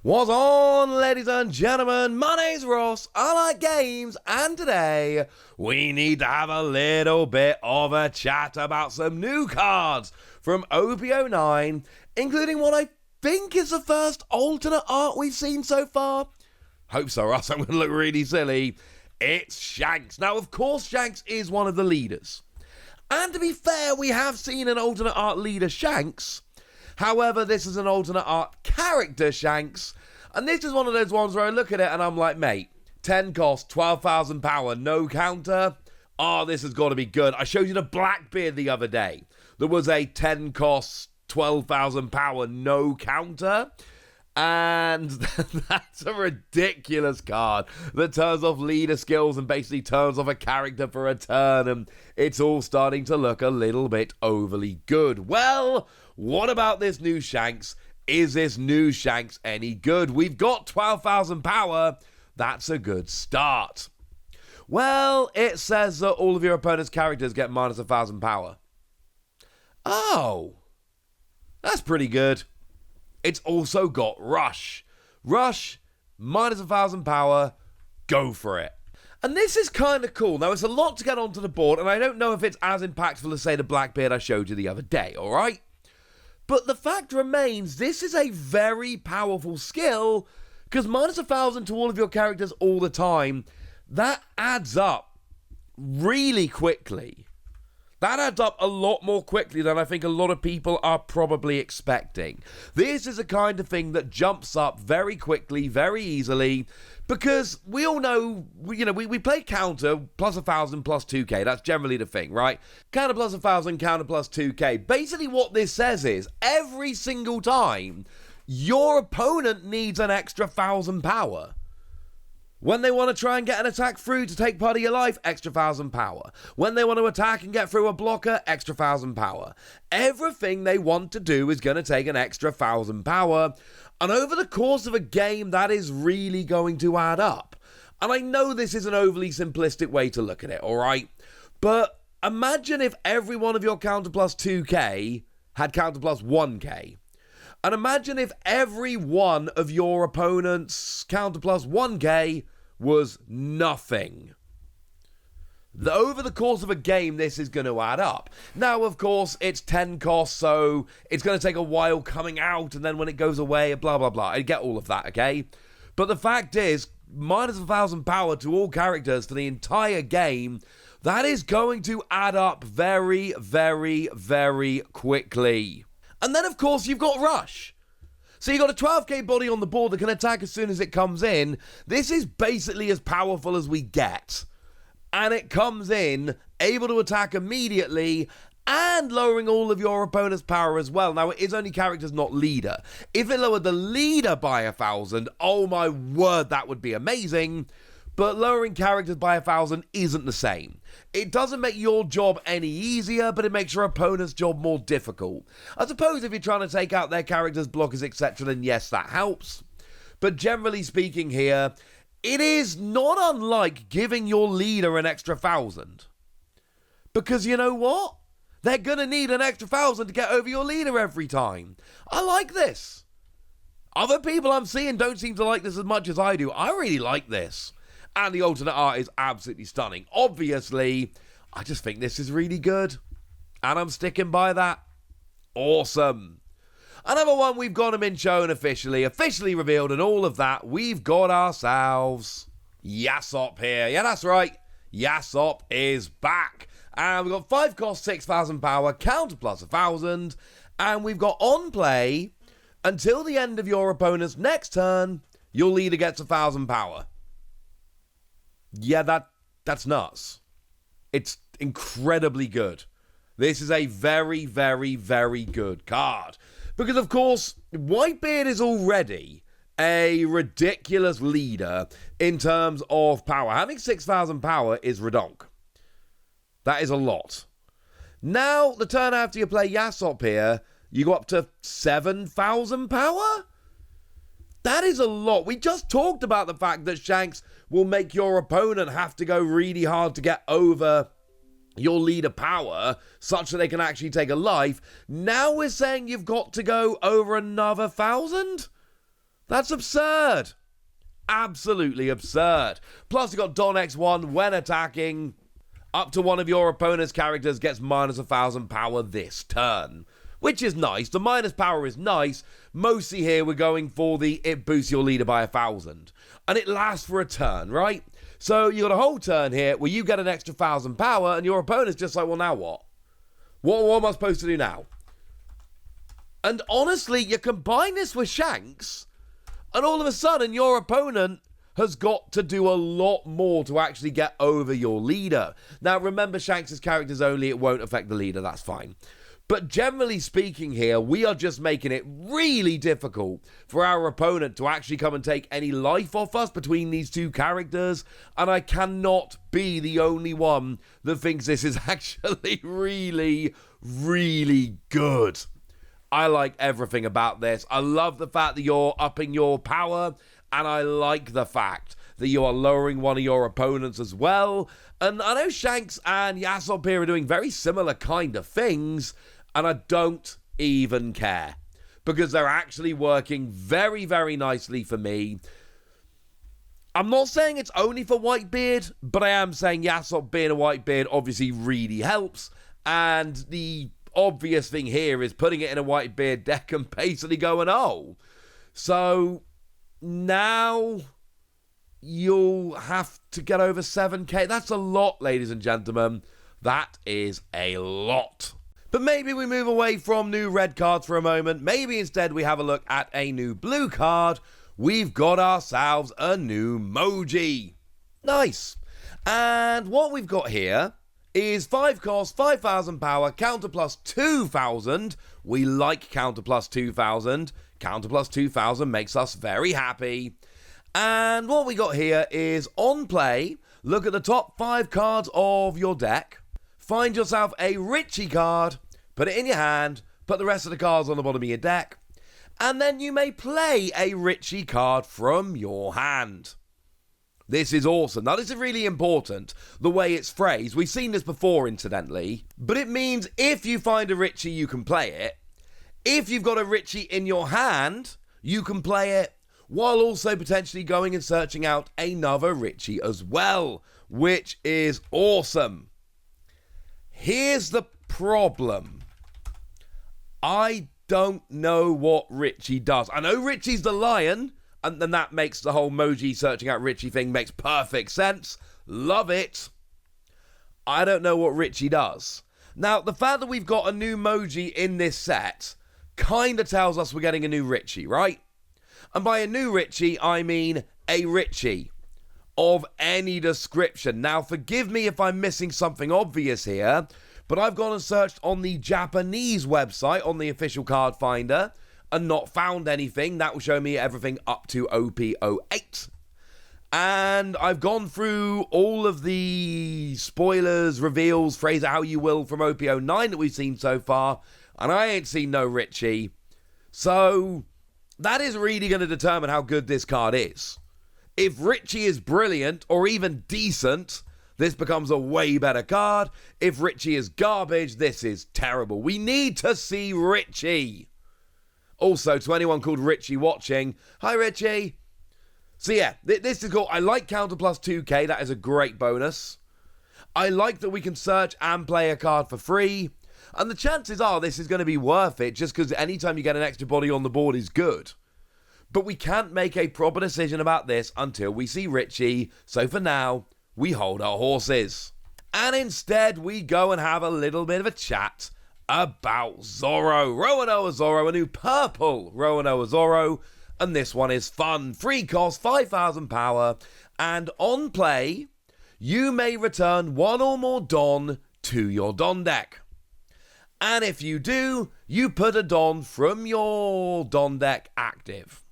What's on, ladies and gentlemen? My name's Ross, I like games, and today we need to have a little bit of a chat about some new cards from Op-09, including what I think is the first alternate art we've seen so far. Hope so, or else I'm going to look really silly. It's Shanks. Now, of course, Shanks is one of the leaders. And to be fair, we have seen an alternate art leader, Shanks. However, this is an alternate art character, Shanks, and this is one of those ones where I look at it and I'm like, mate, 10 cost, 12,000 power, no counter. Oh, this has got to be good. I showed you the Blackbeard the other day. There was a 10 cost, 12,000 power, no counter. And that's a ridiculous card that turns off leader skills and basically turns off a character for a turn, and it's all starting to look a little bit overly good. Well, what about this new Shanks? Is this new Shanks any good? We've got 12,000 power. That's a good start. Well, it says that all of your opponent's characters get minus 1,000 power. Oh, that's pretty good. It's also got Rush. Rush, minus 1,000 power, go for it. And this is kind of cool. Now, it's a lot to get onto the board, and I don't know if it's as impactful as, say, the Blackbeard I showed you the other day, alright? But the fact remains, this is a very powerful skill, because minus 1,000 to all of your characters all the time, that adds up really quickly. That adds up a lot more quickly than I think a lot of people are probably expecting. This is a kind of thing that jumps up very quickly, very easily, because we all know, we play counter plus 1,000 plus 2k. That's generally the thing, right? Counter plus 1,000, counter plus 2k. Basically what this says is, every single time, your opponent needs an extra 1,000 power. When they want to try and get an attack through to take part of your life, extra 1,000 power. When they want to attack and get through a blocker, extra 1,000 power. Everything they want to do is going to take an extra 1,000 power. And over the course of a game, that is really going to add up. And I know this is an overly simplistic way to look at it, alright? But imagine if every one of your counter plus 2k had counter plus 1k. And imagine if every one of your opponent's counter plus 1k was nothing. Over the course of a game, this is going to add up. Now, of course, it's 10 costs, so it's going to take a while coming out, and then when it goes away, blah, blah, blah. I get all of that, okay? But the fact is, minus 1,000 power to all characters for the entire game, that is going to add up very, very, very quickly. And then, of course, you've got Rush. So you've got a 12k body on the board that can attack as soon as it comes in. This is basically as powerful as we get. And it comes in, able to attack immediately, and lowering all of your opponent's power as well. Now, it is only characters, not leader. If it lowered the leader by 1,000, oh my word, that would be amazing. But lowering characters by 1,000 isn't the same. It doesn't make your job any easier, but it makes your opponent's job more difficult. I suppose if you're trying to take out their characters, blockers, etc., then yes, that helps. But generally speaking here, it is not unlike giving your leader an extra 1,000. Because you know what? They're going to need an extra 1,000 to get over your leader every time. I like this. Other people I'm seeing don't seem to like this as much as I do. I really like this. And the alternate art is absolutely stunning. Obviously, I just think this is really good. And I'm sticking by that. Awesome. Another one, we've got him in shown officially revealed and all of that. We've got ourselves Yasop here. Yeah, that's right. Yasop is back. And we've got 5 cost, 6,000 power, counter plus 1,000. And we've got on play, until the end of your opponent's next turn, your leader gets 1,000 power. Yeah, that's nuts. It's incredibly good. This is a very, very, very good card. Because, of course, Whitebeard is already a ridiculous leader in terms of power. Having 6,000 power is redonk. That is a lot. Now, the turn after you play Yasop here, you go up to 7,000 power? That is a lot. We just talked about the fact that Shanks will make your opponent have to go really hard to get over your leader power such that they can actually take a life. Now we're saying you've got to go over another 1,000? That's absurd. Absolutely absurd. Plus, you got Don X1 when attacking. Up to one of your opponent's characters gets minus 1,000 power this turn, which is nice. The minus power is nice. Mostly here we're going for the it boosts your leader by 1,000. And it lasts for a turn, right? So you got a whole turn here where you get an extra 1,000 power and your opponent's just like, well, now what? What am I supposed to do now? And honestly, you combine this with Shanks, and all of a sudden your opponent has got to do a lot more to actually get over your leader. Now, remember, Shanks' characters only, it won't affect the leader, that's fine. But generally speaking here, we are just making it really difficult for our opponent to actually come and take any life off us between these two characters, and I cannot be the only one that thinks this is actually really, really good. I like everything about this. I love the fact that you're upping your power, and I like the fact that you are lowering one of your opponents as well. And I know Shanks and Yasop here are doing very similar kind of things, and I don't even care, because they're actually working very, very nicely for me. I'm not saying it's only for Whitebeard, but I am saying Yasop being a Whitebeard obviously really helps, and the obvious thing here is putting it in a Whitebeard deck and basically going, oh, so now you'll have to get over 7k. That's a lot, ladies and gentlemen. That is a lot. But maybe we move away from new red cards for a moment. Maybe instead we have a look at a new blue card. We've got ourselves a new Moji. Nice. And what we've got here is 5 cost, 5,000 power, counter plus 2,000. We like counter plus 2,000. Counter plus 2,000 makes us very happy. And what we got here is, on play, look at the top 5 cards of your deck. Find yourself a Richie card, put it in your hand, put the rest of the cards on the bottom of your deck, and then you may play a Richie card from your hand. This is awesome. Now, this is really important, the way it's phrased. We've seen this before, incidentally. But it means if you find a Richie, you can play it. If you've got a Richie in your hand, you can play it, while also potentially going and searching out another Richie as well, which is awesome. Here's the problem. I don't know what Richie does. I know Richie's the lion, and then that makes the whole Moji searching out Richie thing makes perfect sense. Love it. I don't know what Richie does. Now, the fact that we've got a new Moji in this set kind of tells us we're getting a new Richie, right? And by a new Richie, I mean a Richie of any description. Now, forgive me if I'm missing something obvious here, but I've gone and searched on the Japanese website, on the official card finder, and not found anything. That will show me everything up to OP-08. And I've gone through all of the spoilers, reveals, phrase it how you will, from OP-09 that we've seen so far, and I ain't seen no Richie. So that is really going to determine how good this card is. If Richie is brilliant, or even decent, this becomes a way better card. If Richie is garbage, this is terrible. We need to see Richie. Also, to anyone called Richie watching, hi Richie. So yeah, this is cool. I like counter plus 2k, that is a great bonus. I like that we can search and play a card for free. And the chances are this is going to be worth it, just because anytime you get an extra body on the board is good. But we can't make a proper decision about this until we see Richie, so for now, we hold our horses. And instead, we go and have a little bit of a chat about Zoro. Roanoa Zoro, a new purple Roanoa Zoro, and this one is fun. 3 cost, 5,000 power, and on play, you may return 1 or more Don to your Don deck. And if you do, you put a Don from your Don deck active.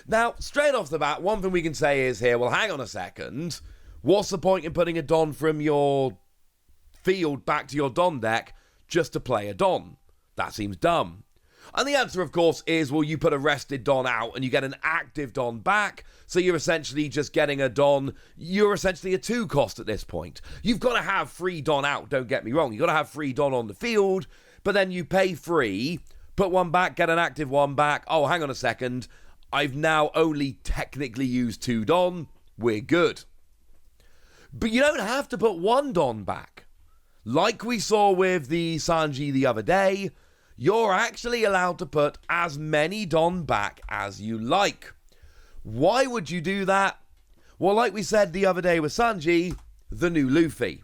Now, straight off the bat, one thing we can say is here, well, hang on a second. What's the point in putting a Don from your field back to your Don deck just to play a Don? That seems dumb. And the answer, of course, is, well, you put a rested Don out and you get an active Don back, so you're essentially just getting a Don. You're essentially a 2 cost at this point. You've got to have 3 Don out, don't get me wrong. You've got to have 3 Don on the field, but then you pay 3, put 1 back, get an active 1 back. Oh, hang on a second. I've now only technically used 2 Don, we're good. But you don't have to put 1 Don back. Like we saw with the Sanji the other day, you're actually allowed to put as many Don back as you like. Why would you do that? Well, like we said the other day with Sanji, the new Luffy.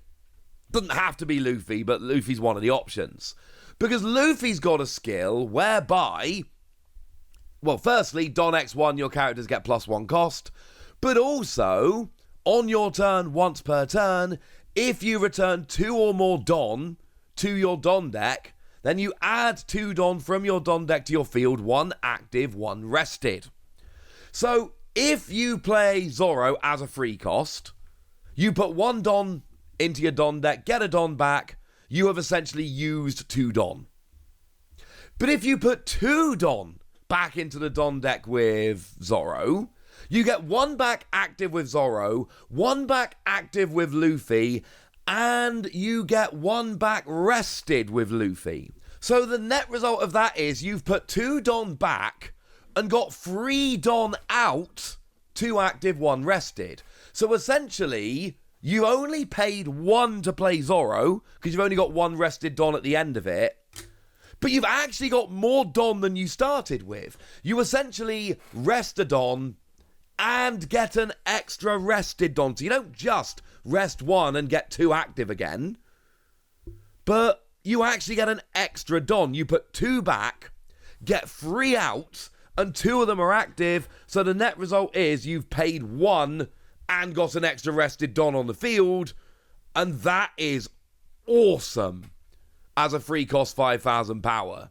Doesn't have to be Luffy, but Luffy's one of the options. Because Luffy's got a skill whereby, well, firstly, Don X1, your characters get +1 cost, but also, on your turn, once per turn, if you return 2 or more Don to your Don deck, then you add 2 Don from your Don deck to your field, 1 active, 1 rested. So, if you play Zoro as a free cost, you put 1 Don into your Don deck, get a Don back, you have essentially used 2 Don. But if you put 2 Don back into the Don deck with Zoro, you get 1 back active with Zoro, 1 back active with Luffy, and you get 1 back rested with Luffy. So the net result of that is you've put 2 Don back and got 3 Don out, 2 active, 1 rested. So essentially, you only paid 1 to play Zoro, because you've only got 1 rested Don at the end of it, but you've actually got more Don than you started with. You essentially rest a Don and get an extra rested Don. So you don't just rest 1 and get 2 active again, but you actually get an extra Don. You put 2 back, get 3 out, and 2 of them are active, so the net result is you've paid 1 and got an extra rested Don on the field, and that is awesome as a free cost 5,000 power.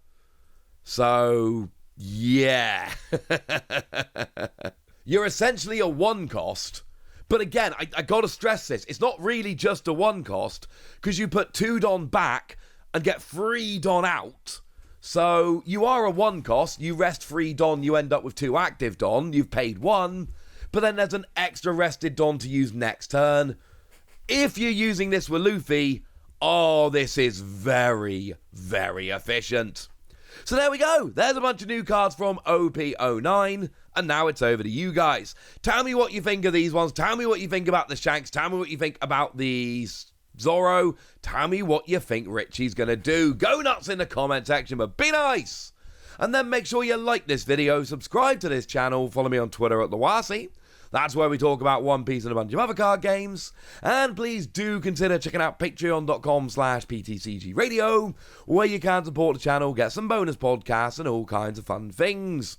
So, yeah. You're essentially a 1 cost, but again, I gotta stress this, it's not really just a 1 cost, because you put 2 Don back and get 3 Don out. So, you are a 1 cost, you rest 3 Don, you end up with 2 active Don, you've paid 1, but then there's an extra rested Don to use next turn. If you're using this with Luffy, oh, this is very, very efficient. So there we go. There's a bunch of new cards from Op-09, and now it's over to you guys. Tell me what you think of these ones. Tell me what you think about the Shanks. Tell me what you think about the Zoro. Tell me what you think Richie's going to do. Go nuts in the comment section, but be nice. And then make sure you like this video, subscribe to this channel, follow me on Twitter at TheWasi. That's where we talk about One Piece and a bunch of other card games. And please do consider checking out patreon.com/PTCG Radio, where you can support the channel, get some bonus podcasts, and all kinds of fun things.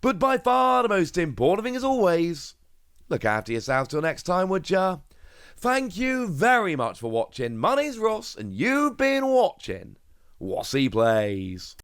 But by far the most important thing, as always, look after yourselves till next time, would ya? Thank you very much for watching. My name's Ross, and you've been watching Wasi Plays.